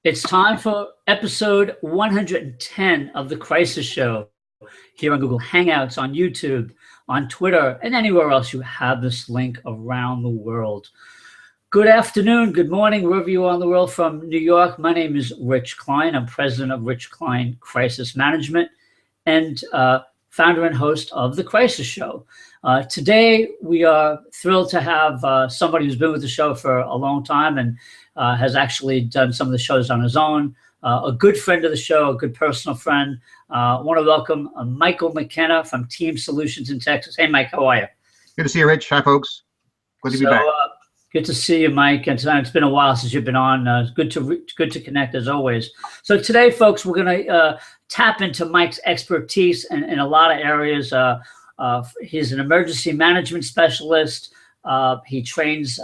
It's time for episode 110 of The Crisis Show here on Google Hangouts, on YouTube, on Twitter, and anywhere else you have this link around the world. Good afternoon, good morning, wherever you are in the world from New York. My name is Rich Klein. I'm president of Rich Klein Crisis Management and founder and host of The Crisis Show. Today, we are thrilled to have somebody who's been with the show for a long time and has actually done some of the shows on his own. A good friend of the show, a good personal friend. I want to welcome Michael McKenna from Team Solutions in Texas. Hey, Mike, how are you? Good to see you, Rich. Hi, folks. Good to be back. Good to see you, Mike. And it's been a while since you've been on. It's good to connect as always. So today, folks, we're going to tap into Mike's expertise in a lot of areas. He's an emergency management specialist. He trains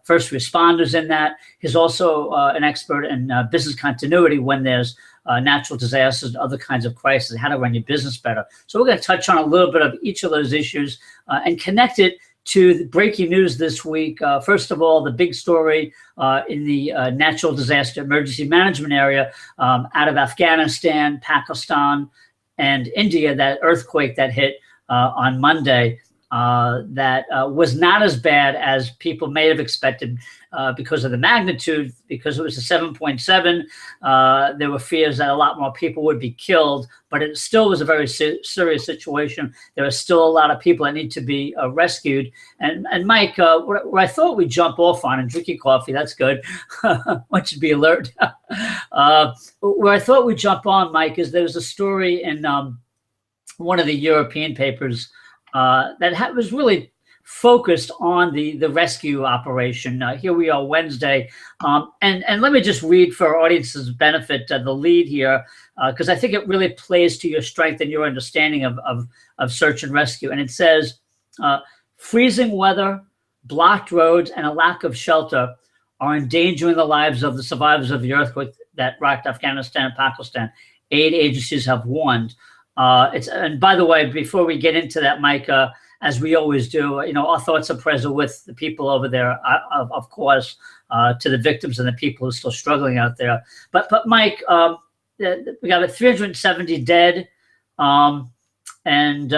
first responders in that. He's also an expert in business continuity when there's natural disasters and other kinds of crises, how to run your business better. So we're going to touch on a little bit of each of those issues and connect it to the breaking news this week. First of all, the big story in the natural disaster emergency management area out of Afghanistan, Pakistan, and India, that earthquake that hit on Monday. That was not as bad as people may have expected because of the magnitude, because it was a 7.7. There were fears that a lot more people would be killed, but it still was a very serious situation. There are still a lot of people that need to be rescued. And Mike, where I thought we'd jump off on, and drinking coffee, that's good. One should be alert. Where I thought we'd jump on, Mike, is there was a story in one of the European papers that was really focused on the rescue operation. Here we are Wednesday. And let me just read for our audience's benefit the lead here, because I think it really plays to your strength and your understanding of search and rescue. And it says, freezing weather, blocked roads, and a lack of shelter are endangering the lives of the survivors of the earthquake that rocked Afghanistan and Pakistan. Aid agencies have warned. And by the way, before we get into that, Mike, as we always do, our thoughts and prayers are with the people over there, of course, to the victims and the people who are still struggling out there. But Mike, we got 370 dead, and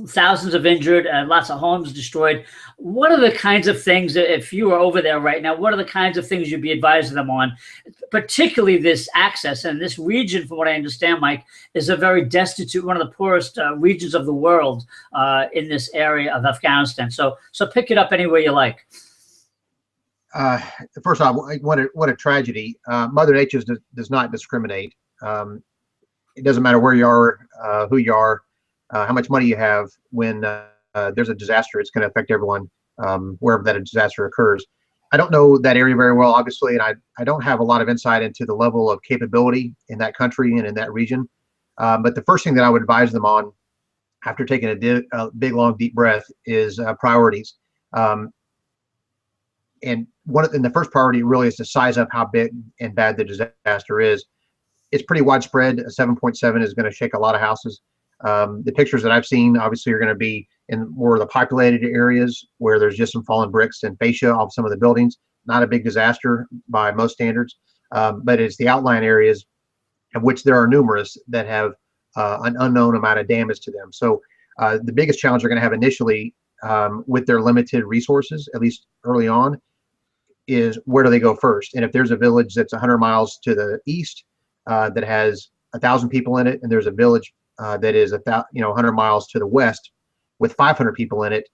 thousands of injured, and lots of homes destroyed. What are the kinds of things, if you were over there right now, what are the kinds of things you'd be advising them on, particularly this access? And this region, from what I understand, Mike, is a very destitute, one of the poorest regions of the world in this area of Afghanistan. So pick it up anywhere you like. First off, what a tragedy. Mother Nature does not discriminate. It doesn't matter where you are, who you are, how much money you have. When there's a disaster, it's going to affect everyone wherever that disaster occurs. I don't know that area very well, obviously, and I don't have a lot of insight into the level of capability in that country and in that region. But the first thing that I would advise them on, after taking a big, long, deep breath, is priorities. And the first priority really is to size up how big and bad the disaster is. It's pretty widespread. A 7.7 is going to shake a lot of houses. The pictures that I've seen, obviously, are going to be in more of the populated areas where there's just some fallen bricks and fascia off some of the buildings. Not a big disaster by most standards, but it's the outlying areas, of which there are numerous, that have an unknown amount of damage to them. So the biggest challenge they're going to have initially with their limited resources, at least early on, is where do they go first? And if there's a village that's 100 miles to the east, that has 1,000 people in it, and there's a village that is 100 miles to the west with 500 people in it,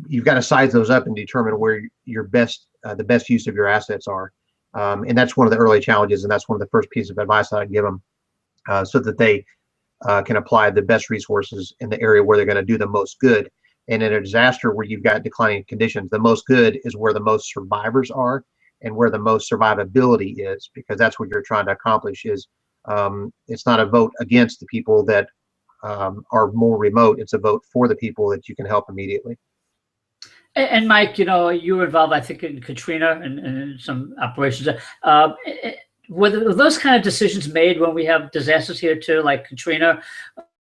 you've got to size those up and determine where the best use of your assets are. And that's one of the early challenges, and that's one of the first pieces of advice that I give them, so that they can apply the best resources in the area where they're going to do the most good. And in a disaster where you've got declining conditions, the most good is where the most survivors are and where the most survivability is, because that's what you're trying to accomplish. Is it's not a vote against the people that are more remote. It's a vote for the people that you can help immediately. And Mike, you were involved, I think, in Katrina and some operations. Were those kind of decisions made when we have disasters here too, like Katrina?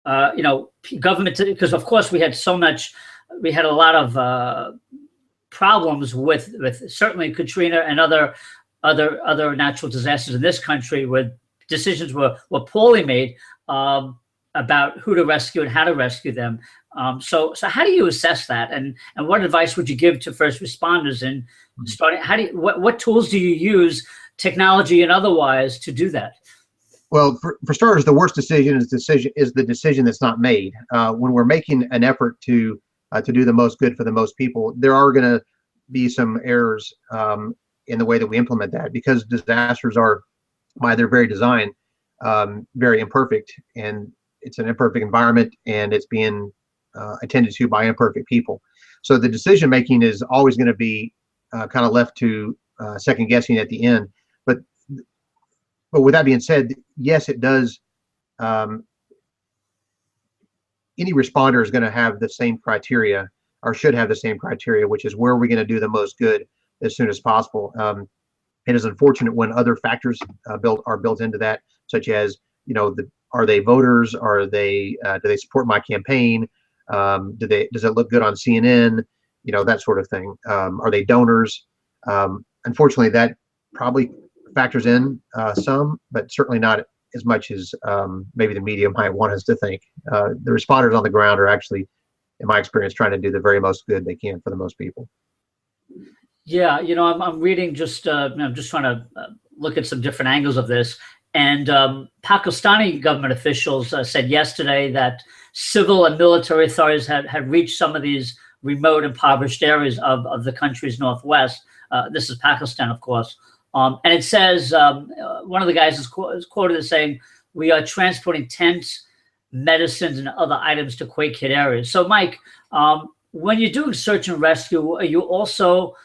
Government, because of course we had a lot of problems with certainly Katrina and other natural disasters in this country, where decisions were poorly made about who to rescue and how to rescue them. So how do you assess that, and what advice would you give to first responders in starting? What tools do you use, technology and otherwise, to do that? Well, for starters, the worst decision is the decision that's not made. When we're making an effort to do the most good for the most people, there are going to be some errors in the way that we implement that, because disasters are, by their very design, very imperfect, and it's an imperfect environment, and it's being attended to by imperfect people. So the decision making is always going to be kind of left to second guessing at the end. But with that being said, yes, it does. Any responder is going to have the same criteria, or should have the same criteria, which is where are we going to do the most good as soon as possible. It is unfortunate when other factors are built into that, such as, are they voters? Do they support my campaign? Does it look good on CNN? That sort of thing. Are they donors? Unfortunately, that probably factors in some, but certainly not as much as maybe the media might want us to think. The responders on the ground are actually, in my experience, trying to do the very most good they can for the most people. Yeah, I'm reading I'm just trying to look at some different angles of this. And Pakistani government officials said yesterday that civil and military authorities had reached some of these remote, impoverished areas of the country's northwest. This is Pakistan, of course. And it says, one of the guys is quoted as saying, "We are transporting tents, medicines, and other items to quake-hit areas." So, Mike, when you're doing search and rescue, are you also,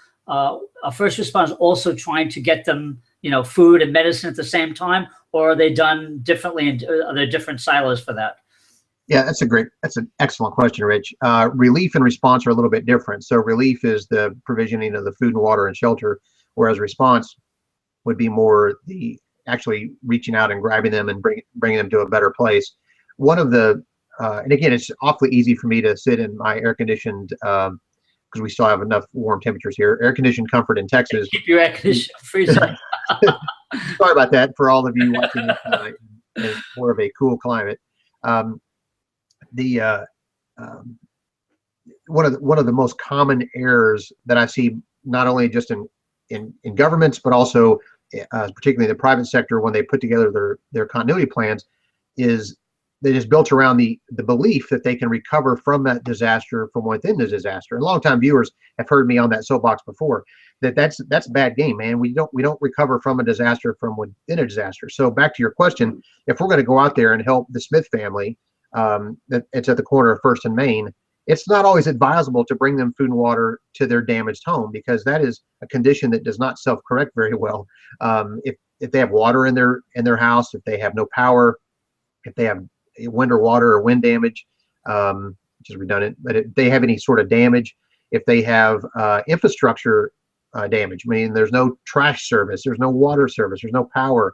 first responders also trying to get them, food and medicine at the same time, or are they done differently, and are there different silos for that? Yeah, that's an excellent question, Rich. Relief and response are a little bit different. So relief is the provisioning of the food and water and shelter, whereas response would be more the actually reaching out and grabbing them and bringing them to a better place. One of the, and again, it's awfully easy for me to sit in my air-conditioned, because we still have enough warm temperatures here, air-conditioned comfort in Texas. Keep your air-conditioned freezer. Sorry about that for all of you watching in more of a cool climate. One of the most common errors that I see, not only just in governments, but also particularly in the private sector, when they put together their continuity plans, is that is built around the belief that they can recover from that disaster from within the disaster. And longtime viewers have heard me on that soapbox before. That's a bad game, man. We don't recover from a disaster from within a disaster. So back to your question, if we're going to go out there and help the Smith family, that it's at the corner of First and Main, it's not always advisable to bring them food and water to their damaged home, because that is a condition that does not self-correct very well. If they have water in their house, if they have no power, if they have wind or water or wind damage, which is redundant, but if they have any sort of damage, if they have infrastructure damage, meaning there's no trash service, there's no water service, there's no power,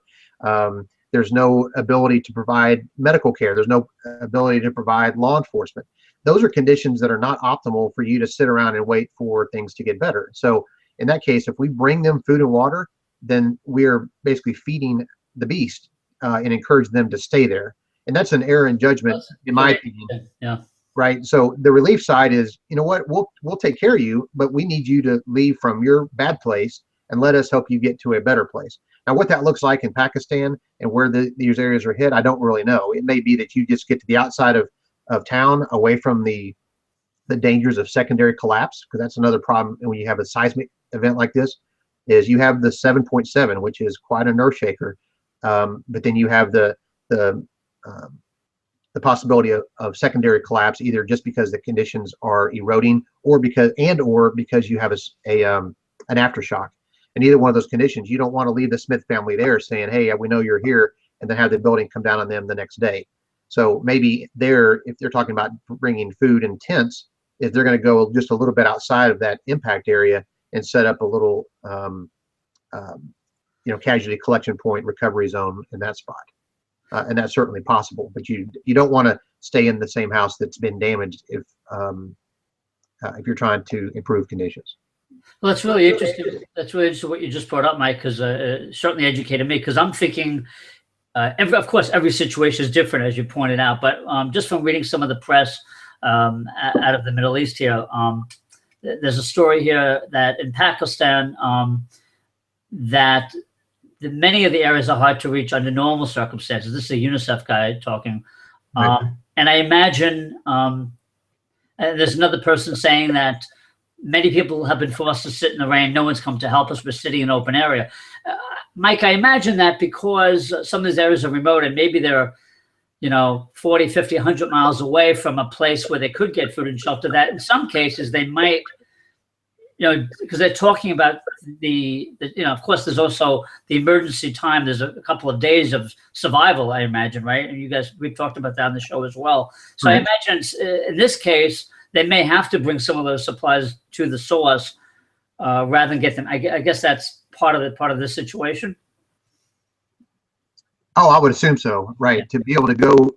there's no ability to provide medical care, there's no ability to provide law enforcement. Those are conditions that are not optimal for you to sit around and wait for things to get better. So in that case, if we bring them food and water, then we're basically feeding the beast and encourage them to stay there. And that's an error in judgment, in my opinion. Yeah. Right. So the relief side is, you know what, we'll take care of you, but we need you to leave from your bad place and let us help you get to a better place. Now, what that looks like in Pakistan and where these areas are hit, I don't really know. It may be that you just get to the outside of town, away from the dangers of secondary collapse, because that's another problem when you have a seismic event like this, is you have the 7.7, which is quite a nerve shaker, but then you have the possibility of secondary collapse, either just because the conditions are eroding, or because you have an aftershock. And either one of those conditions, you don't want to leave the Smith family there saying, "Hey, we know you're here," and then have the building come down on them the next day. So maybe if they're talking about bringing food and tents, if they're going to go just a little bit outside of that impact area and set up a little, casualty collection point, recovery zone in that spot. And that's certainly possible, but you don't want to stay in the same house that's been damaged if you're trying to improve conditions. Well, that's really interesting. That's really interesting what you just brought up, Mike, because certainly educated me. Because I'm thinking, of course, every situation is different, as you pointed out. But just from reading some of the press out of the Middle East here, there's a story here that in Pakistan, that many of the areas are hard to reach under normal circumstances. This is a UNICEF guy talking, Right. and I imagine there's another person saying that many people have been forced to sit in the rain. No one's come to help us. We're sitting in an open area. Mike, I imagine that because some of these areas are remote and maybe they're, 40, 50, 100 miles away from a place where they could get food and shelter, that in some cases they might, because they're talking about of course, there's also the emergency time. There's a couple of days of survival, I imagine, right? And we've talked about that on the show as well. So Right. I imagine in this case, they may have to bring some of those supplies to the source rather than get them. I guess that's part of the situation. Oh, I would assume so. Right. To be able to go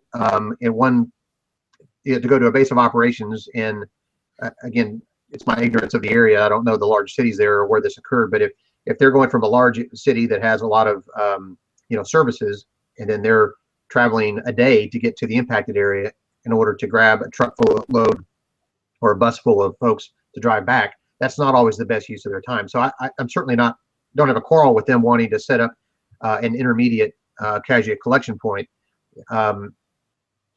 to go to a base of operations, and again, it's my ignorance of the area. I don't know the large cities there or where this occurred, but if they're going from a large city that has a lot of services, and then they're traveling a day to get to the impacted area in order to grab a truck full of load or a bus full of folks to drive back, that's not always the best use of their time. So I'm certainly don't have a quarrel with them wanting to set up an intermediate casualty collection point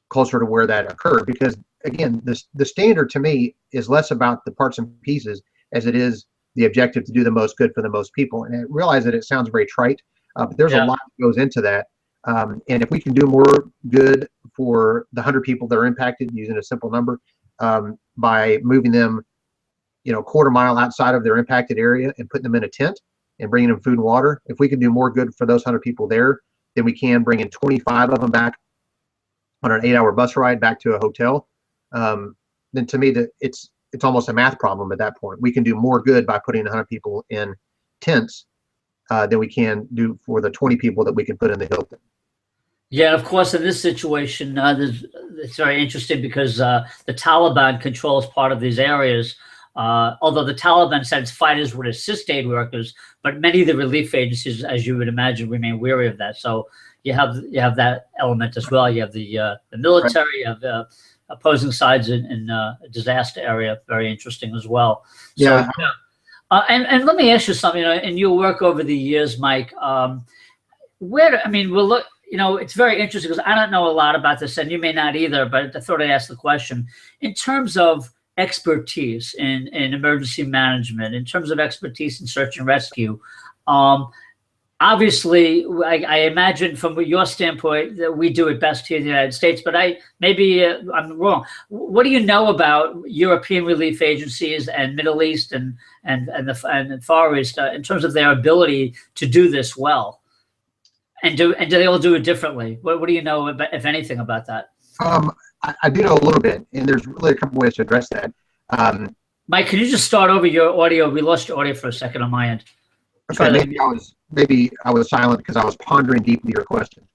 closer to where that occurred, because again, the standard to me is less about the parts and pieces as it is the objective to do the most good for the most people. And I realize that it sounds very trite, but there's a lot that goes into that. And if we can do more good for the 100 people that are impacted, using a simple number, by moving them, quarter mile outside of their impacted area and putting them in a tent and bringing them food and water, if we can do more good for those 100 people there, then we can bring in 25 of them back on an 8-hour bus ride back to a hotel. Then to me, it's almost a math problem at that point. We can do more good by putting 100 people in tents than we can do for the 20 people that we can put in the Hilton. Yeah, of course, in this situation, it's very interesting because the Taliban controls part of these areas. Although the Taliban sends fighters would assist aid workers, but many of the relief agencies, as you would imagine, remain wary of that. So you have that element as well. You have the military, you have opposing sides in a disaster area. Very interesting as well. So, Yeah. And let me ask you something. In your work over the years, Mike, we'll look. It's very interesting because I don't know a lot about this, and you may not either. But I thought I'd ask the question in terms of expertise in emergency management, in terms of expertise in search and rescue. Obviously, I imagine from your standpoint that we do it best here in the United States, but I'm wrong. What do you know about European relief agencies and Middle East and the Far East in terms of their ability to do this well? And do they all do it differently? What do you know, if anything, about that? I do know a little bit, and there's really a couple ways to address that. Mike, can you just start over your audio? We lost your audio for a second on my end. Okay, maybe I was silent because I was pondering deeply your question.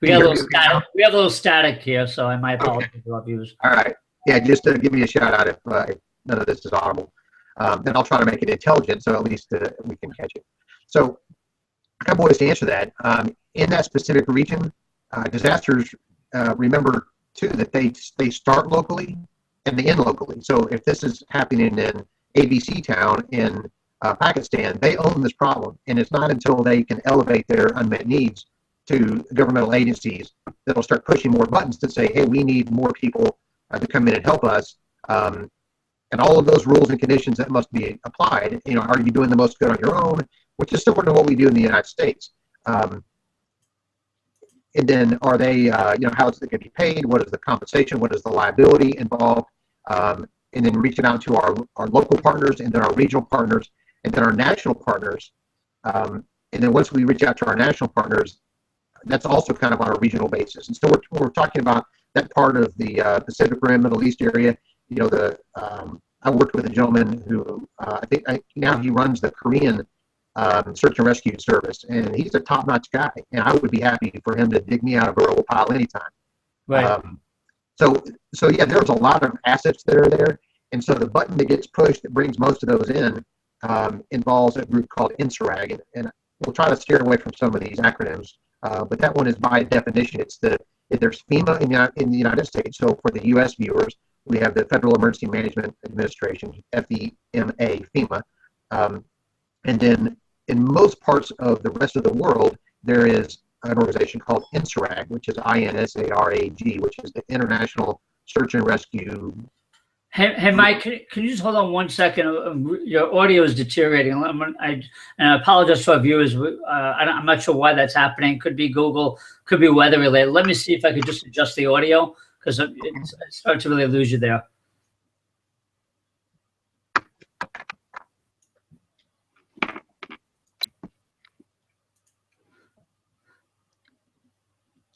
We have a little static here, so I might apologize to our viewers. All right. Yeah, just give me a shout out if none of this is audible. Then I'll try to make it intelligent, so at least we can catch it. So a couple ways to answer that. In that specific region, disasters, remember too that they start locally and they end locally. So if this is happening in ABC town in Pakistan, they own this problem, and it's not until they can elevate their unmet needs to governmental agencies that'll start pushing more buttons to say, hey, we need more people to come in and help us. And all of those rules and conditions that must be applied. Are you doing the most good on your own, which is similar to what we do in the United States. And then are they, how is it going to be paid? What is the compensation? What is the liability involved? And then reaching out to our local partners, and then our regional partners, and then our national partners. And then once we reach out to our national partners, that's also kind of on a regional basis. And so we're talking about that part of the Pacific Rim, Middle East area. I worked with a gentleman who now he runs the Korean search and rescue service, and he's a top-notch guy, and I would be happy for him to dig me out of a rubble pile anytime. Right. So yeah, there's a lot of assets that are there, And so the button that gets pushed that brings most of those in involves a group called INSARAG. And we'll try to steer away from some of these acronyms, but that one is by definition. There's FEMA in the United States. So for the U.S. viewers, we have the Federal Emergency Management Administration, FEMA, FEMA. And then in most parts of the rest of the world, there is an organization called INSARAG, which is INSARAG, which is the International Search and Rescue. Hey, Mike, can you just hold on 1 second? Your audio is deteriorating. And I apologize to our viewers. I'm not sure why that's happening. Could be Google, could be weather related. Let me see if I could just adjust the audio, because it started to really lose you there.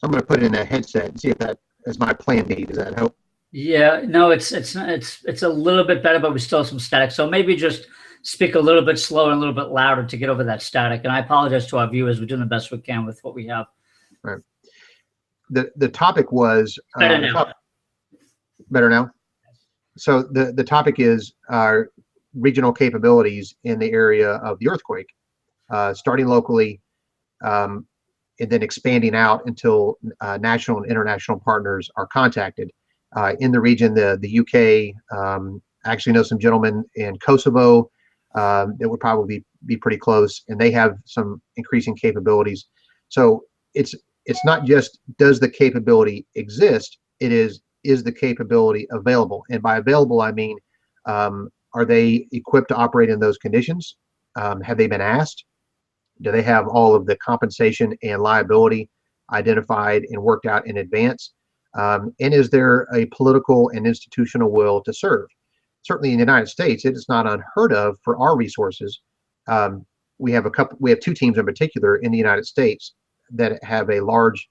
I'm going to put it in a headset and see if that is my plan B. Does that help? Yeah, no, it's a little bit better, but we still have some static. So maybe just speak a little bit slower and a little bit louder to get over that static. And I apologize to our viewers. We're doing the best we can with what we have. Right. The topic was better now. Better now. So the topic is our regional capabilities in the area of the earthquake, starting locally, and then expanding out until national and international partners are contacted. In the region, the UK, I actually know some gentlemen in Kosovo that would probably be pretty close, and they have some increasing capabilities. So it's not just does the capability exist, it is the capability available? And by available, I mean, are they equipped to operate in those conditions? Have they been asked? Do they have all of the compensation and liability identified and worked out in advance? And is there a political and institutional will to serve? Certainly in the United States, it is not unheard of for our resources. We have two teams in particular in the United States that have a large,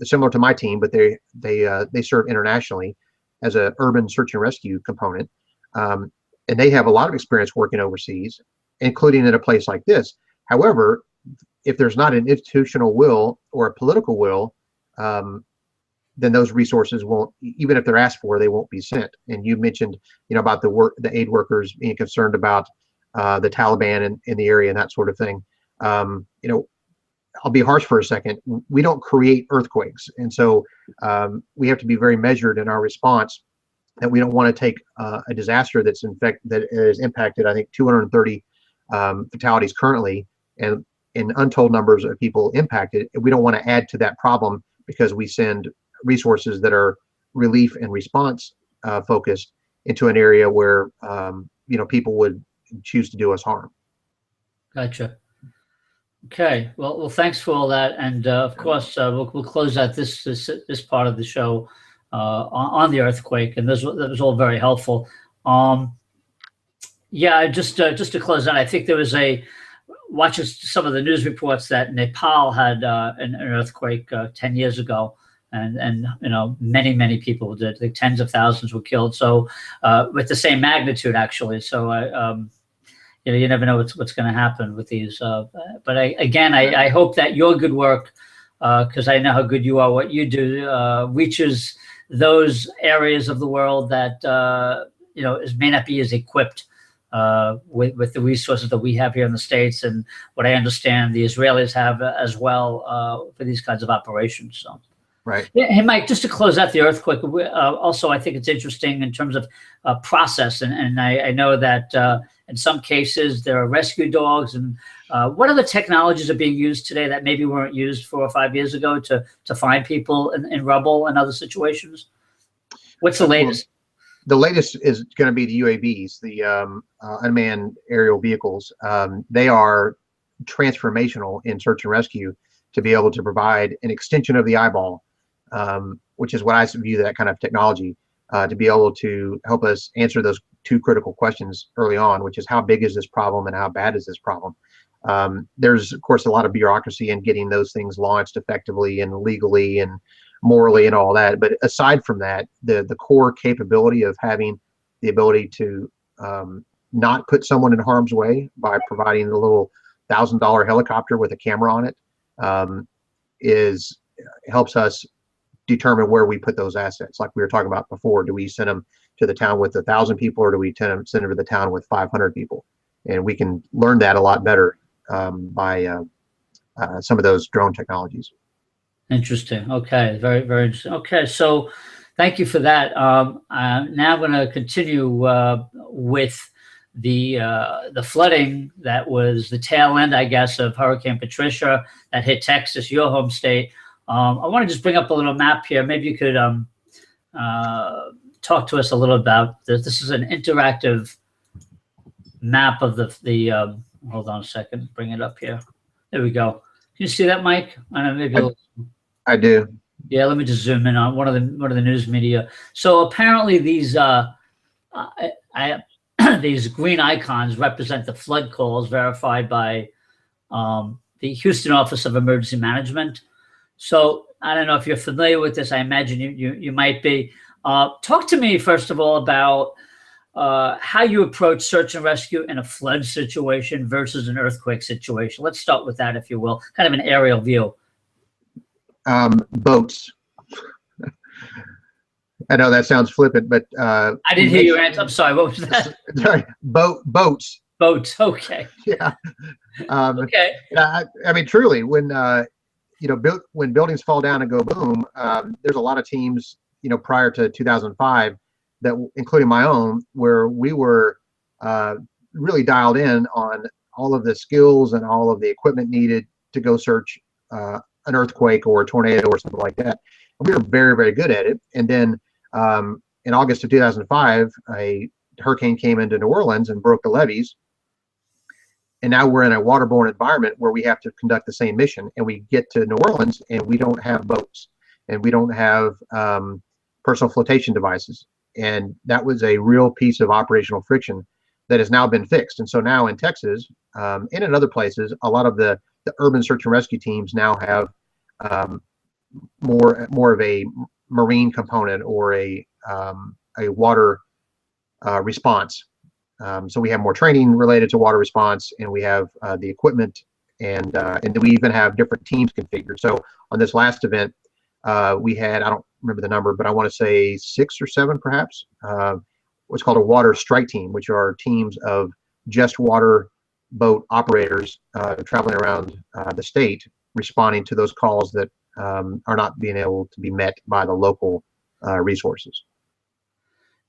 similar to my team, but they serve internationally as an urban search and rescue component. And they have a lot of experience working overseas, including in a place like this. However, if there's not an institutional will or a political will, then those resources won't, even if they're asked for, they won't be sent. And you mentioned, about the aid workers being concerned about the Taliban in the area and that sort of thing. I'll be harsh for a second. We don't create earthquakes, and so we have to be very measured in our response. That we don't want to take a disaster that has impacted, I think, 230 fatalities currently, and in untold numbers of people impacted. We don't want to add to that problem because we send resources that are relief and response focused into an area where people would choose to do us harm. Gotcha. Okay. Well, thanks for all that, and of course we'll close out this part of the show on the earthquake, and that was all very helpful. Yeah, just to close out, I think there was watching some of the news reports that Nepal had an earthquake 10 years ago. And many people did. I think tens of thousands were killed. So with the same magnitude, actually. So you never know what's going to happen with these. But I hope that your good work, because I know how good you are, what you do, reaches those areas of the world that may not be as equipped with the resources that we have here in the States, and what I understand the Israelis have as well for these kinds of operations. So. Right. Yeah. Hey, Mike, just to close out the earthquake, also, I think it's interesting in terms of process. And I know that in some cases there are rescue dogs. And what other technologies are being used today that maybe weren't used 4 or 5 years ago to find people in rubble and other situations? What's the latest? The latest is going to be the UAVs, the unmanned aerial vehicles. They are transformational in search and rescue to be able to provide an extension of the eyeball. Which is what I view that kind of technology to be able to help us answer those two critical questions early on, which is how big is this problem and how bad is this problem? There's, of course, a lot of bureaucracy in getting those things launched effectively and legally and morally and all that. But aside from that, the core capability of having the ability to not put someone in harm's way by providing a little $1,000 helicopter with a camera on it helps us determine where we put those assets. Like we were talking about before, do we send them to the town with 1,000 people, or do we send them to the town with 500 people? And we can learn that a lot better by some of those drone technologies. Interesting. Okay. Very, very interesting. Okay. So thank you for that. Now I'm going to continue with the flooding that was the tail end, I guess, of Hurricane Patricia that hit Texas, your home state. I want to just bring up a little map here. Maybe you could talk to us a little about this. This is an interactive map of the hold on a second, bring it up here. There we go. Can you see that, Mike? I don't know, maybe I do. Yeah, let me just zoom in on one of the news media. So apparently these these green icons represent the flood calls verified by the Houston Office of Emergency Management. So I don't know if you're familiar with this. I imagine you might be. Talk to me first of all about how you approach search and rescue in a flood situation versus an earthquake situation. Let's start with that, if you will, kind of an aerial view. Boats. I know that sounds flippant, but I didn't hear your answer. I'm sorry. What was that? Sorry, boats. Boats. Okay. Yeah. Okay. I mean, truly, when when buildings fall down and go boom, there's a lot of teams, prior to 2005, that, including my own, where we were really dialed in on all of the skills and all of the equipment needed to go search an earthquake or a tornado or something like that. And we were very, very good at it. And then in August of 2005, a hurricane came into New Orleans and broke the levees. And now we're in a waterborne environment where we have to conduct the same mission. And we get to New Orleans and we don't have boats and we don't have personal flotation devices. And that was a real piece of operational friction that has now been fixed. And so now in Texas and in other places, a lot of the urban search and rescue teams now have more of a marine component or a water response. So we have more training related to water response, and we have the equipment, and we even have different teams configured. So on this last event, we had, I don't remember the number, but I want to say 6 or 7 perhaps, what's called a water strike team, which are teams of just water boat operators traveling around the state, responding to those calls that are not being able to be met by the local resources.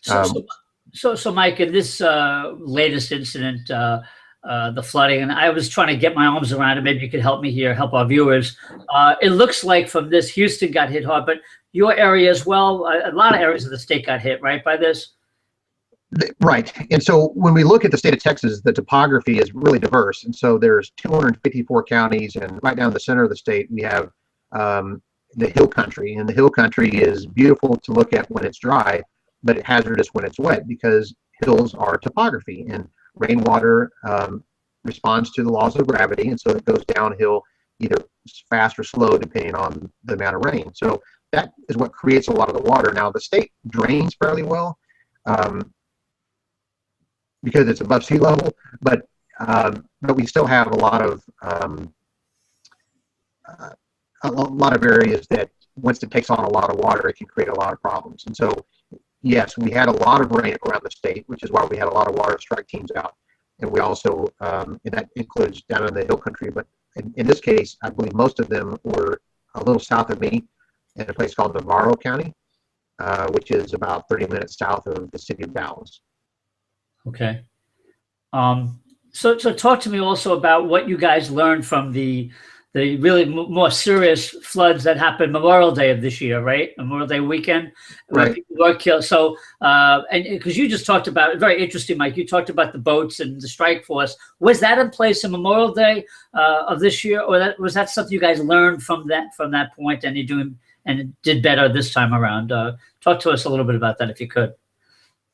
So Mike, in this latest incident, the flooding, and I was trying to get my arms around it. Maybe you could help me here, help our viewers. It looks like from this, Houston got hit hard, but your area as well, a lot of areas of the state got hit, right, by this? Right. And so when we look at the state of Texas, the topography is really diverse. And so there's 254 counties, and right down the center of the state, we have the hill country. And the hill country is beautiful to look at when it's dry, but it's hazardous when it's wet because hills are topography, and rainwater responds to the laws of gravity. And so it goes downhill either fast or slow, depending on the amount of rain. So that is what creates a lot of the water. Now, the state drains fairly well because it's above sea level, but we still have a lot of areas that once it takes on a lot of water, it can create a lot of problems. And so, yes, we had a lot of rain around the state, which is why we had a lot of water strike teams out. And we also, and that includes down in the hill country, but in this case, I believe most of them were a little south of me in a place called Navarro County, which is about 30 minutes south of the city of Dallas. Okay. So talk to me also about what you guys learned from the really more serious floods that happened Memorial Day of this year, right? Memorial Day weekend, where right. People were killed. So, and because you just talked about, very interesting, Mike, you talked about the boats and the strike force. Was that in place in Memorial Day of this year, or was that something you guys learned from that point, and did better this time around? Talk to us a little bit about that, if you could.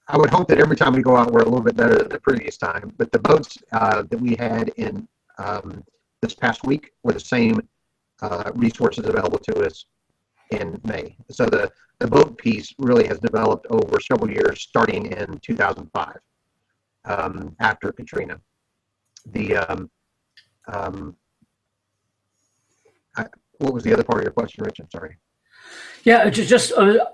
I would hope that every time we go out, we're a little bit better than the previous time. But the boats that we had in this past week were the same resources available to us in May. So the boat piece really has developed over several years, starting in 2005, after Katrina. What was the other part of your question, Rich? I'm sorry. Yeah, just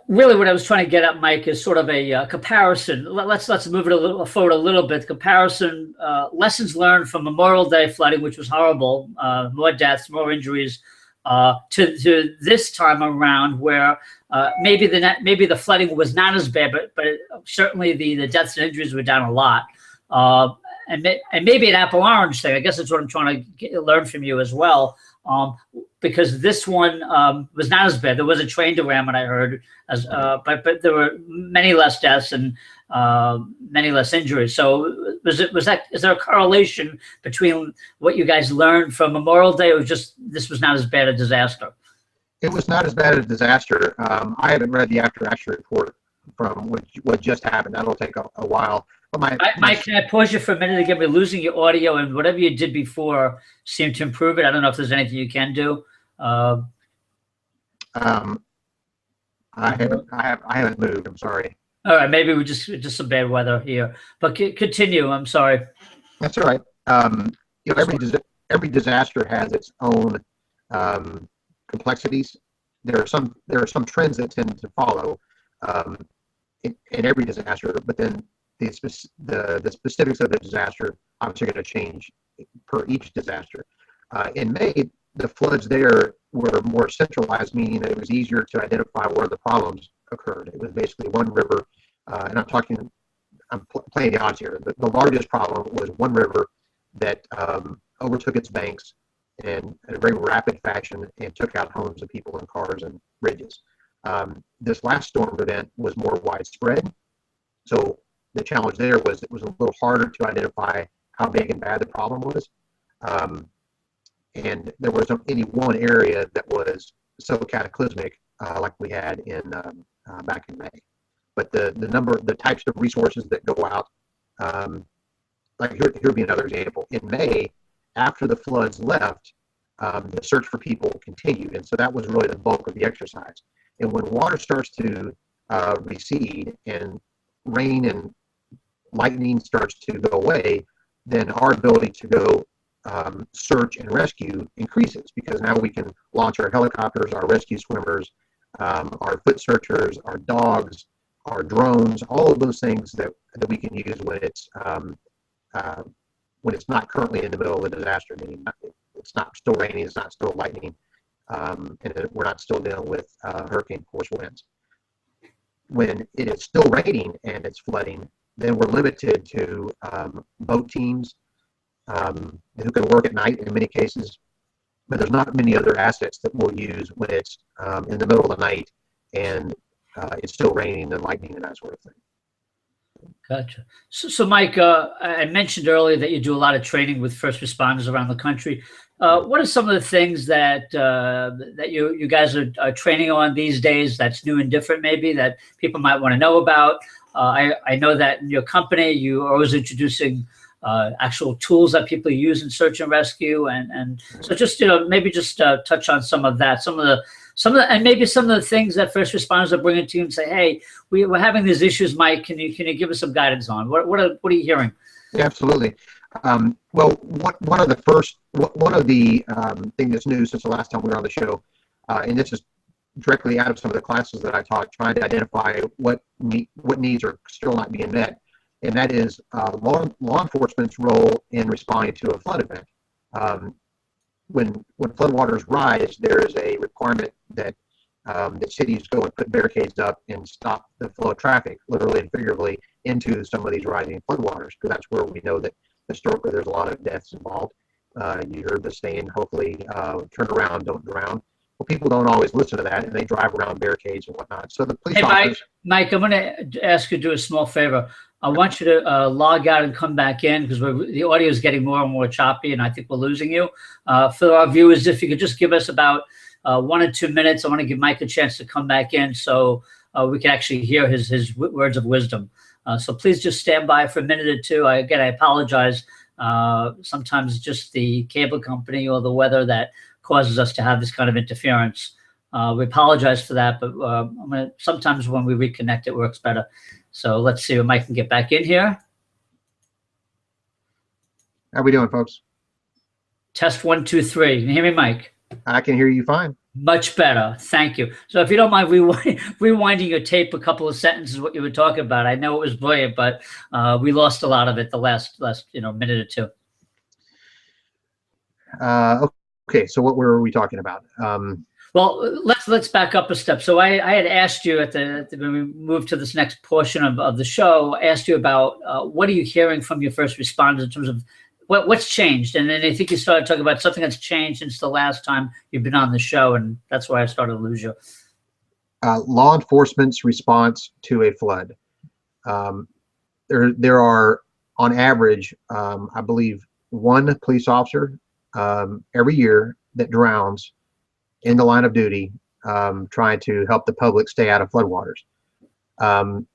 really what I was trying to get at, Mike, is sort of a comparison. Let's move it a little forward a little bit. Comparison, lessons learned from Memorial Day flooding, which was horrible, more deaths, more injuries, to this time around, where maybe the flooding was not as bad, but certainly the deaths and injuries were down a lot. And maybe an apple orange thing. I guess that's what I'm trying to learn from you as well. Because this one was not as bad. There was a train derailment, I heard, but there were many less deaths and many less injuries. So is there a correlation between what you guys learned from Memorial Day, or just this was not as bad a disaster? It was not as bad a disaster. I haven't read the after-action report from what just happened. That'll take a while. But Mike, can I pause you for a minute again? We're losing your audio, and whatever you did before seemed to improve it. I don't know if there's anything you can do. I haven't moved. I'm sorry. All right, maybe we just some bad weather here. But continue. I'm sorry. That's all right. Every disaster has its own complexities. There are some trends that tend to follow in every disaster, but then the specifics of the disaster obviously are going to change per each disaster. In May, the floods there were more centralized, meaning that it was easier to identify where the problems occurred. It was basically one river, and I'm playing the odds here. The largest problem was one river that overtook its banks in a very rapid fashion and took out homes of people and cars and bridges. This last storm event was more widespread, so the challenge there was it was a little harder to identify how big and bad the problem was. And there wasn't any one area that was so cataclysmic like we had in back in May. But the types of resources that go out, like here would be another example. In May, after the floods left, the search for people continued, and so that was really the bulk of the exercise. And when water starts to recede and rain and lightning starts to go away, then our ability to go search and rescue increases, because now we can launch our helicopters, our rescue swimmers, our foot searchers, our dogs, our drones, all of those things that we can use when it's not currently in the middle of a disaster. Meaning it's not still raining, it's not still lightning, and we're not still dealing with hurricane force winds. When it is still raining and it's flooding, then we're limited to boat teams who can work at night in many cases, but there's not many other assets that we'll use when it's in the middle of the night and it's still raining and lightning and that sort of thing. Gotcha. So Mike, I mentioned earlier that you do a lot of training with first responders around the country. What are some of the things that you guys are training on these days that's new and different, maybe, that people might want to know about? I know that in your company, you are always introducing actual tools that people use in search and rescue, and so just maybe just touch on some of that, and maybe some of the things that first responders are bringing to you and say, hey, we're having these issues, Mike. Can you give us some guidance on what are you hearing? Yeah, absolutely. Well, one of the things that's new since the last time we were on the show, and this is directly out of some of the classes that I taught, trying to identify what needs are still not being met, and that is law enforcement's role in responding to a flood event. When floodwaters rise, there is a requirement that cities go and put barricades up and stop the flow of traffic, literally and figuratively, into some of these rising floodwaters, because that's where we know that historically there's a lot of deaths involved. You heard the saying, hopefully, turn around, don't drown. Well, people don't always listen to that, and they drive around barricades and whatnot. So the police officers... Mike, I'm going to ask you to do a small favor. I want you to log out and come back in, because the audio is getting more and more choppy, and I think we're losing you. For our viewers, if you could just give us about 1 or 2 minutes, I want to give Mike a chance to come back in so we can actually hear his words of wisdom. So please just stand by for a minute or two. I apologize. Sometimes just the cable company or the weather that causes us to have this kind of interference. We apologize for that, but sometimes when we reconnect, it works better. So let's see if Mike can get back in here. How we doing, folks? Test 1, 2, 3. Can you hear me, Mike? I can hear you fine. Much better. Thank you. So if you don't mind rewinding your tape a couple of sentences, what you were talking about. I know it was brilliant, but we lost a lot of it the last minute or two. Okay, so what were we talking about? Well, let's back up a step. So I had asked you when we moved to this next portion of the show, I asked you about what are you hearing from your first responders in terms of what's changed, and then I think you started talking about something that's changed since the last time you've been on the show, and that's why I started to lose you. Law enforcement's response to a flood. There are, on average, I believe, one police officer every year that drowns in the line of duty, trying to help the public stay out of floodwaters. And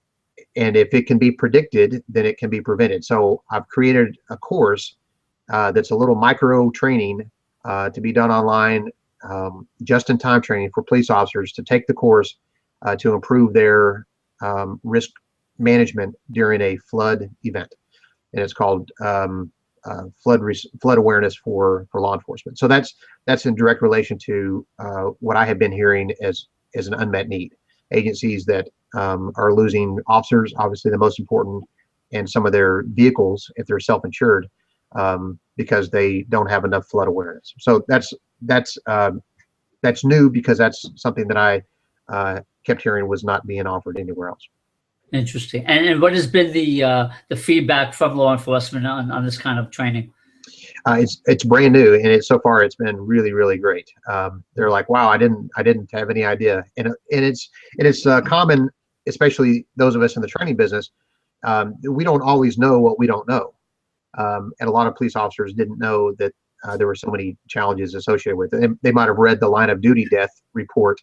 if it can be predicted, then it can be prevented. So I've created a course that's a little micro training to be done online, just-in-time training for police officers to take the course to improve their risk management during a flood event. And it's called flood awareness for law enforcement. So that's in direct relation to what I have been hearing as an unmet need. Agencies that are losing officers, obviously the most important, and some of their vehicles if they're self-insured, because they don't have enough flood awareness. So that's new, because that's something that I kept hearing was not being offered anywhere else. Interesting. And what has been the feedback from law enforcement on this kind of training? It's brand new, and so far it's been really, really great. They're like, wow, I didn't have any idea. And it's common, especially those of us in the training business. We don't always know what we don't know. And a lot of police officers didn't know that there were so many challenges associated with it. They might have read the line of duty death report,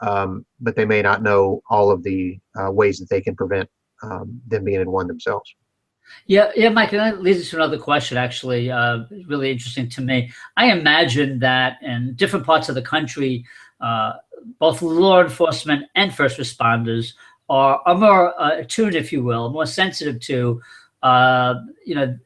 but they may not know all of the ways that they can prevent them being in one themselves. Yeah, Mike, and that leads us to another question, actually, really interesting to me. I imagine that in different parts of the country, both law enforcement and first responders are more attuned, if you will, more sensitive to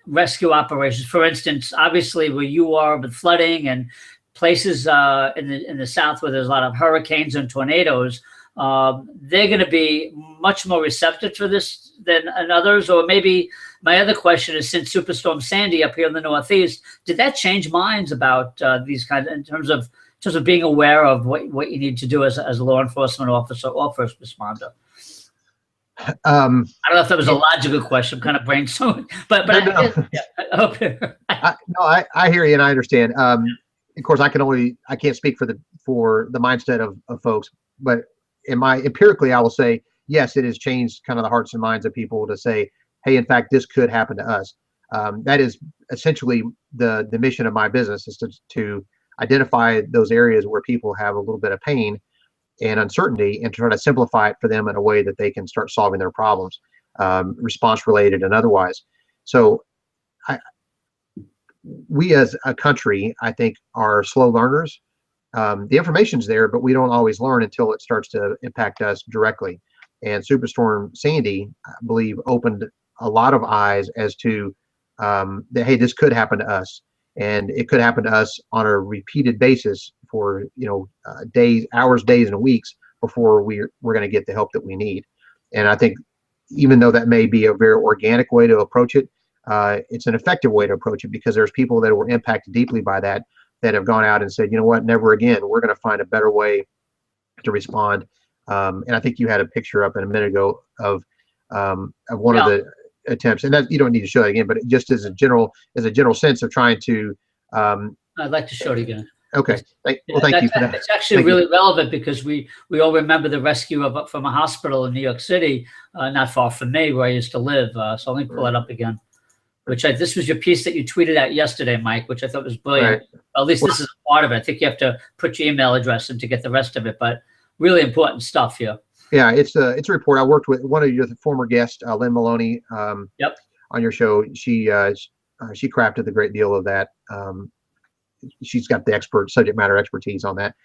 rescue operations. For instance, obviously where you are with flooding and places in the South where there's a lot of hurricanes and tornadoes, they're going to be much more receptive for this than others. Or maybe my other question is, since Superstorm Sandy up here in the Northeast, did that change minds about these kinds in terms of being aware of what you need to do as a law enforcement officer or first responder? I don't know if that was a logical question. I'm kind of brainstorming, but no. I hear you and I understand. Of course, I can't speak for the mindset of folks, but empirically, I will say, yes, it has changed kind of the hearts and minds of people to say, hey, in fact, this could happen to us. That is essentially the mission of my business, is to identify those areas where people have a little bit of pain and uncertainty, and try to simplify it for them in a way that they can start solving their problems, response related and otherwise. So we as a country, I think, are slow learners. The information's there, but we don't always learn until it starts to impact us directly. And Superstorm Sandy, I believe, opened a lot of eyes as to that, hey, this could happen to us, and it could happen to us on a repeated basis for days, hours, days, and weeks before we're going to get the help that we need. And I think, even though that may be a very organic way to approach it, it's an effective way to approach it, because there's people that were impacted deeply by that have gone out and said, you know what, never again. We're going to find a better way to respond. And I think you had a picture up in a minute ago of one of the attempts, and that you don't need to show that again, but just as a general sense of trying to. I'd like to show it again. Okay. Well, thank you for that. It's actually really relevant, because we all remember the rescue from a hospital in New York City, not far from me, where I used to live. So let me pull it up again. This was your piece that you tweeted out yesterday, Mike, which I thought was brilliant. Right. At least this is a part of it. I think you have to put your email address in to get the rest of it, but really important stuff here. Yeah, it's a report. I worked with one of your former guests, Lynn Maloney, on your show. She crafted the great deal of that. She's got the subject matter expertise on that.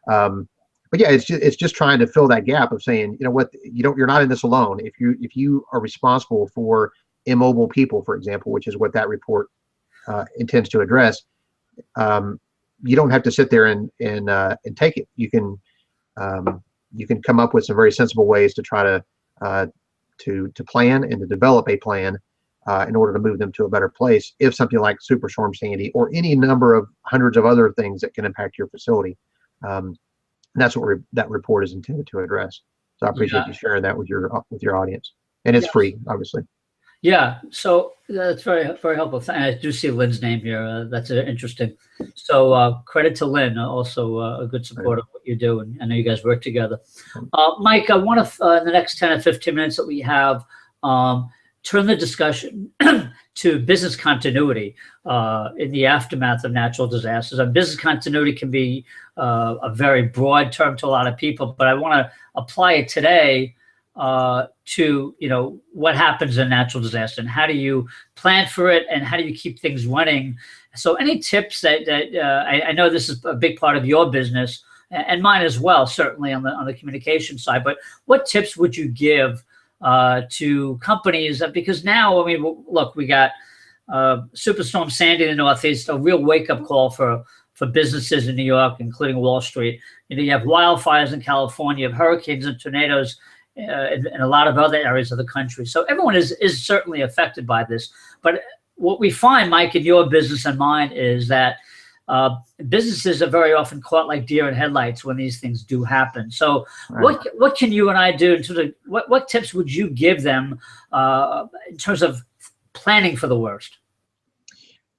But yeah, it's just trying to fill that gap of saying, you know what, you're not in this alone. If you are responsible for immobile people, for example, which is what that report intends to address, you don't have to sit there and take it. You can come up with some very sensible ways to try to plan and to develop a plan in order to move them to a better place if something like Superstorm Sandy or any number of hundreds of other things that can impact your facility. That's what that report is intended to address. So I appreciate you sharing that with your audience, and it's free, obviously. Yeah, so that's very, very helpful. I do see Lynn's name here. That's interesting. So credit to Lynn, also a good supporter of what you do, and I know you guys work together. Mike, I want to, in the next 10 or 15 minutes that we have, turn the discussion to business continuity in the aftermath of natural disasters. And business continuity can be a very broad term to a lot of people, but I want to apply it today to, what happens in natural disaster and how do you plan for it and how do you keep things running. So any tips that I know this is a big part of your business and mine as well, certainly on the communication side, but what tips would you give to companies? Because now, I mean, look, we got Superstorm Sandy in the Northeast, a real wake-up call for businesses in New York, including Wall Street. You have wildfires in California, you have hurricanes and tornadoes in a lot of other areas of the country. So everyone is certainly affected by this. But what we find, Mike, in your business and mine is that businesses are very often caught like deer in headlights when these things do happen. So what can you and I do in terms of what tips would you give them in terms of planning for the worst?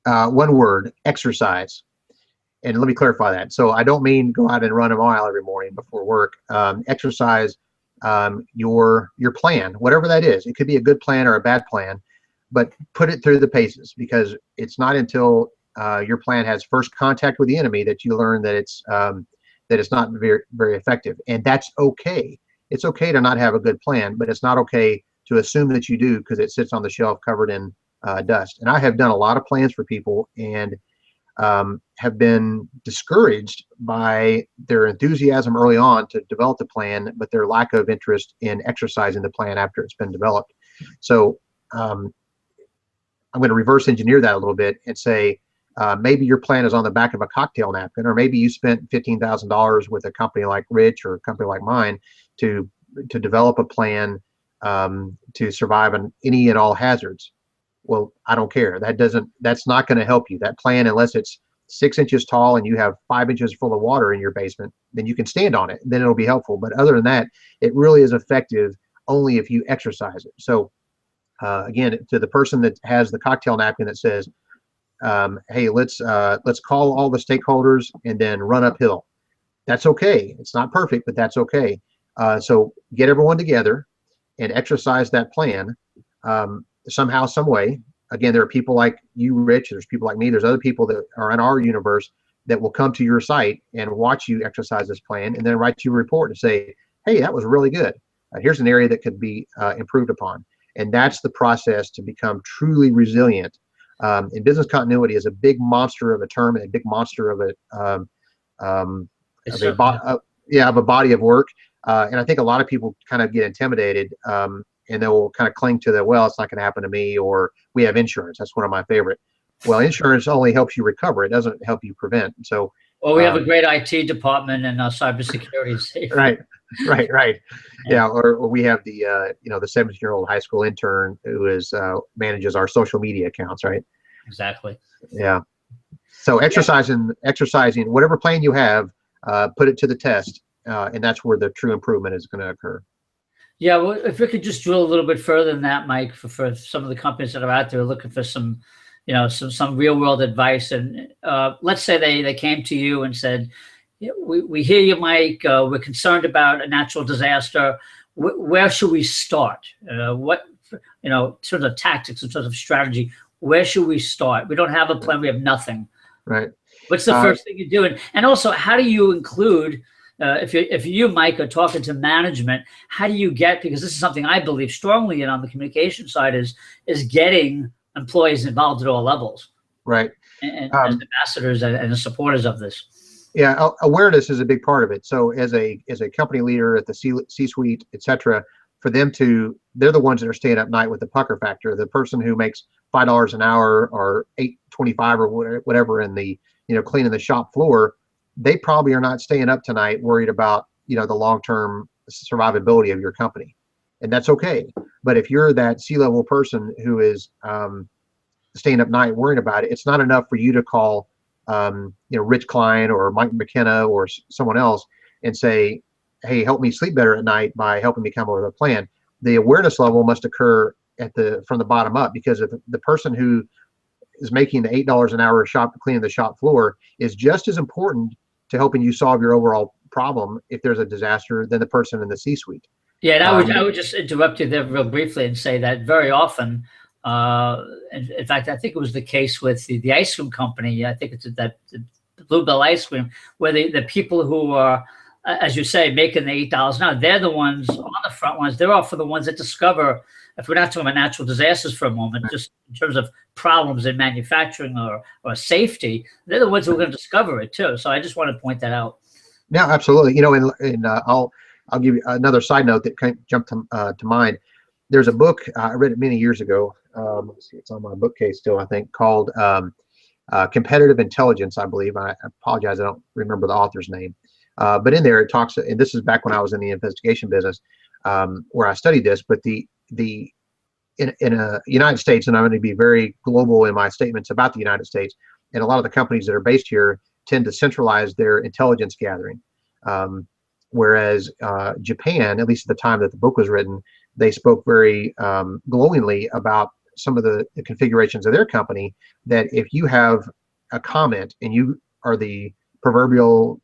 One word: exercise. And let me clarify that. So I don't mean go out and run a mile every morning before work. Exercise your plan, whatever that is. It could be a good plan or a bad plan, but put it through the paces, because it's not until your plan has first contact with the enemy that you learn that it's not very, very effective. And that's okay. It's okay to not have a good plan, but it's not okay to assume that you do because it sits on the shelf covered in dust. And I have done a lot of plans for people and have been discouraged by their enthusiasm early on to develop the plan, but their lack of interest in exercising the plan after it's been developed. So I'm going to reverse engineer that a little bit and say, maybe your plan is on the back of a cocktail napkin, or maybe you spent $15,000 with a company like Rich or a company like mine to develop a plan to survive any and all hazards. Well, I don't care. That's not going to help you. That plan, unless it's 6 inches tall and you have 5 inches full of water in your basement, then you can stand on it. Then it'll be helpful. But other than that, it really is effective only if you exercise it. So again, to the person that has the cocktail napkin that says, hey, let's call all the stakeholders and then run uphill. That's okay. It's not perfect, but that's okay. So get everyone together and exercise that plan. Somehow, some way. Again, there are people like you, Rich, there's people like me, there's other people that are in our universe that will come to your site and watch you exercise this plan and then write you a report and say, hey, that was really good. Here's an area that could be improved upon. And that's the process to become truly resilient. And business continuity is a big monster of a term and a big monster of a body of work. And I think a lot of people kind of get intimidated and they will kind of cling to the, well, it's not going to happen to me, or we have insurance. That's one of my favorite. Well, insurance only helps you recover. It doesn't help you prevent. So, well, we have a great IT department and cybersecurity is safe. Right. Yeah. Or we have the 17-year-old high school intern who manages our social media accounts. Right. Exactly. Yeah. So exercising whatever plan you have, put it to the test. And that's where the true improvement is going to occur. Yeah, well, if we could just drill a little bit further than that, Mike, for some of the companies that are out there looking for some real world advice, and let's say they came to you and said, we hear you, Mike. We're concerned about a natural disaster. Where should we start? What sort of tactics, in terms of strategy? Where should we start? We don't have a plan. We have nothing. Right. What's the first thing you do? And also, how do you include? If you, Mike, are talking to management, how do you get, because this is something I believe strongly in on the communication side, is getting employees involved at all levels. Right. And as ambassadors and supporters of this. Yeah, awareness is a big part of it. So as a company leader at the C-suite, et cetera, for them they're the ones that are staying up night with the pucker factor. The person who makes $5 an hour or $8.25 or whatever in the, cleaning the shop floor, they probably are not staying up tonight worried about, the long-term survivability of your company. And that's okay. But if you're that C-level person who is staying up night worrying about it, it's not enough for you to call, Rich Klein or Mike McKenna or someone else and say, hey, help me sleep better at night by helping me come up with a plan. The awareness level must occur from the bottom up, because if the person who is making the $8 an hour cleaning the shop floor is just as important to helping you solve your overall problem if there's a disaster than the person in the C-suite. Yeah, and I would just interrupt you there real briefly and say that very often, in fact, I think it was the case with the ice cream company. I think it's that Bluebell ice cream, where the people who are, as you say, making the $8 an hour, they're the ones on the front ones. They're often the ones that discover, if we're not talking about natural disasters for a moment, just in terms of problems in manufacturing or safety, they're the ones who are going to discover it too. So I just want to point that out. Yeah, absolutely. I'll give you another side note that kind of jumped to mind. There's a book, I read it many years ago. Let's see, it's on my bookcase still, I think, called Competitive Intelligence, I believe. I apologize, I don't remember the author's name. But in there it talks, and this is back when I was in the investigation business, where I studied this, but in United States, and I'm going to be very global in my statements about the United States, and a lot of the companies that are based here tend to centralize their intelligence gathering. Whereas Japan, at least at the time that the book was written, they spoke very glowingly about some of the configurations of their company, that if you have a comment and you are the proverbial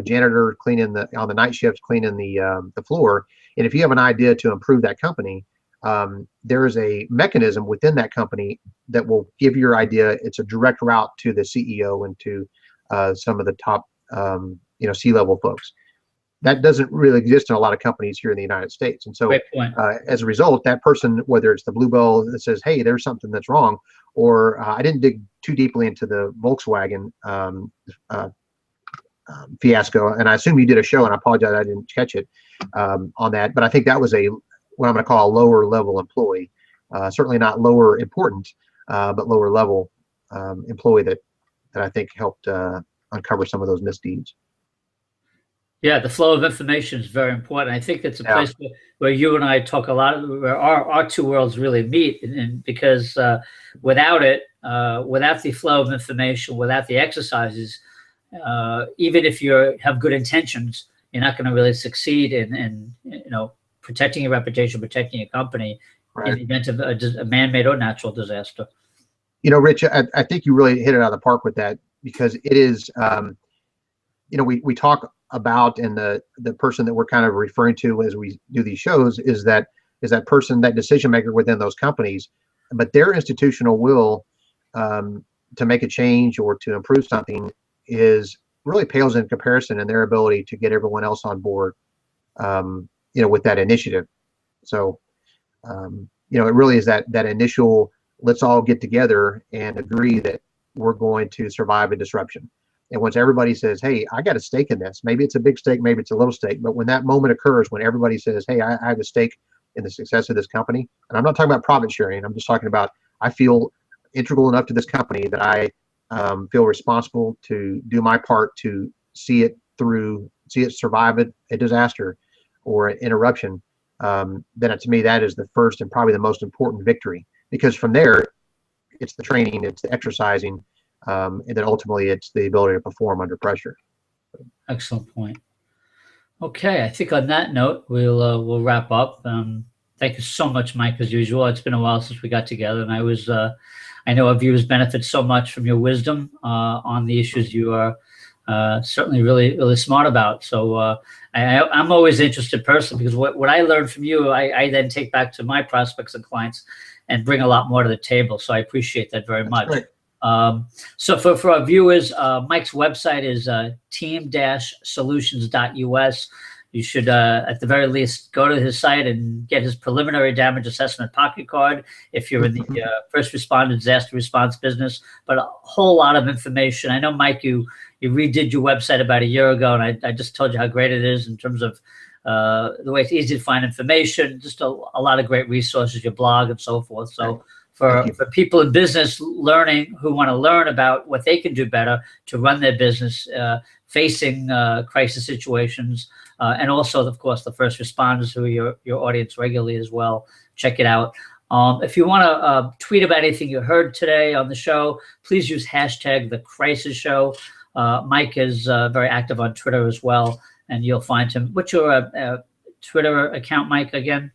janitor cleaning on the night shift, cleaning the floor, and if you have an idea to improve that company, there is a mechanism within that company that will give your idea. It's a direct route to the CEO and to some of the top C-level folks. That doesn't really exist in a lot of companies here in the United States. And so as a result, that person, whether it's the Bluebell that says, hey, there's something that's wrong, or I didn't dig too deeply into the Volkswagen fiasco, and I assume you did a show, and I apologize I didn't catch it on that, but I think that was what I'm going to call a lower level employee, certainly not lower important, but lower level employee that I think helped uncover some of those misdeeds. Yeah, the flow of information is very important. I think that's a place where you and I talk a lot, where our two worlds really meet, and because without it, without the flow of information, without the exercises, even if you have good intentions, you're not going to really succeed in protecting your reputation, protecting your company in the event of a man-made or natural disaster. Rich, I think you really hit it out of the park with that, because it is, we talk about, and the person that we're kind of referring to as we do these shows is that person, that decision maker within those companies, but their institutional will to make a change or to improve something is really pales in comparison in their ability to get everyone else on board, with that initiative. So, it really is that initial, let's all get together and agree that we're going to survive a disruption. And once everybody says, hey, I got a stake in this, maybe it's a big stake, maybe it's a little stake, but when that moment occurs, when everybody says, hey, I have a stake in the success of this company, and I'm not talking about profit sharing, I'm just talking about, I feel integral enough to this company that I feel responsible to do my part to see it survive a disaster or an interruption, then to me, that is the first and probably the most important victory, because from there, it's the training, it's the exercising, and then ultimately it's the ability to perform under pressure. Excellent point. Okay, I think on that note, we'll wrap up. Thank you so much, Mike, as usual. It's been a while since we got together, and I know our viewers benefit so much from your wisdom on the issues you are certainly really, really smart about. So I'm always interested personally, because what I learned from you, I then take back to my prospects and clients and bring a lot more to the table. So I appreciate that very much. Great. So for our viewers, Mike's website is team-solutions.us. You should, at the very least, go to his site and get his preliminary damage assessment pocket card if you're in the first responder disaster response business. But a whole lot of information. I know, Mike, you redid your website about a year ago, and I just told you how great it is in terms of the way it's easy to find information, just a lot of great resources, your blog and so forth. So for people in business who want to learn about what they can do better to run their business, facing crisis situations, and also, of course, the first responders who are your audience regularly as well. Check it out. If you want to tweet about anything you heard today on the show, please use hashtag The Crisis Show. Mike is very active on Twitter as well, and you'll find him. What's your Twitter account, Mike, again?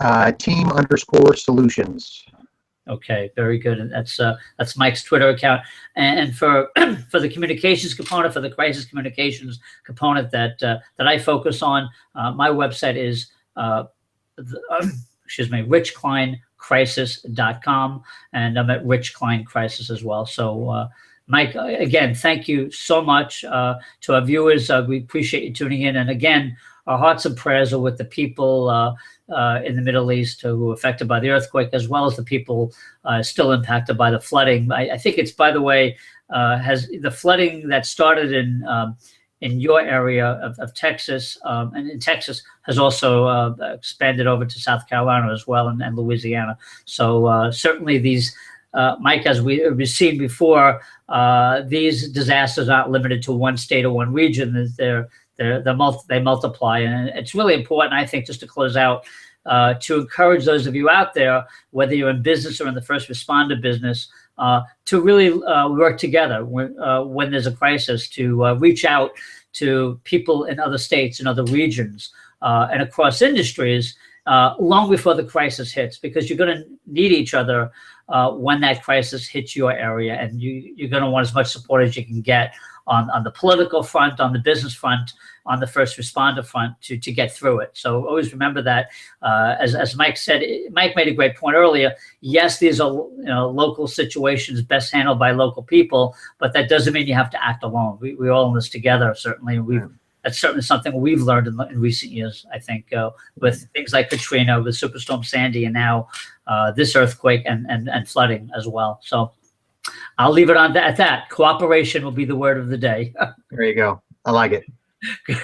Team_solutions. Okay, very good. And that's Mike's Twitter account. And for for the communications component, for the crisis communications component that I focus on, my website is richkleincrisis.com, and I'm at Rich Klein Crisis as well. So Mike, again, thank you so much to our viewers. We appreciate you tuning in. And again, our hearts and prayers are with the people in the Middle East who were affected by the earthquake, as well as the people still impacted by the flooding. I think it's, by the way, has the flooding that started in your area of Texas, and in Texas has also expanded over to South Carolina as well, and Louisiana. So certainly these, Mike, as we've seen before, these disasters aren't limited to one state or one region. They multiply, and it's really important, I think, just to close out, to encourage those of you out there, whether you're in business or in the first responder business, to really work together when there's a crisis, to reach out to people in other states and other regions and across industries long before the crisis hits, because you're going to need each other when that crisis hits your area, and you're going to want as much support as you can get on the political front, on the business front, on the first responder front to get through it. So always remember that, as Mike said, Mike made a great point earlier. Yes, these are local situations best handled by local people, but that doesn't mean you have to act alone. We're all in this together, certainly. That's certainly something we've learned in recent years, I think, with things like Katrina, with Superstorm Sandy, and now this earthquake and flooding as well. So I'll leave it on at that. Cooperation will be the word of the day. There you go. I like it. Good.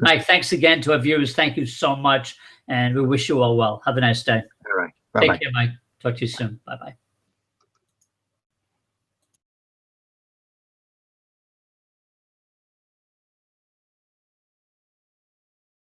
Mike, thanks again to our viewers. Thank you so much, and we wish you all well. Have a nice day. All right. Bye-bye. Take care, Mike. Talk to you soon. Bye-bye.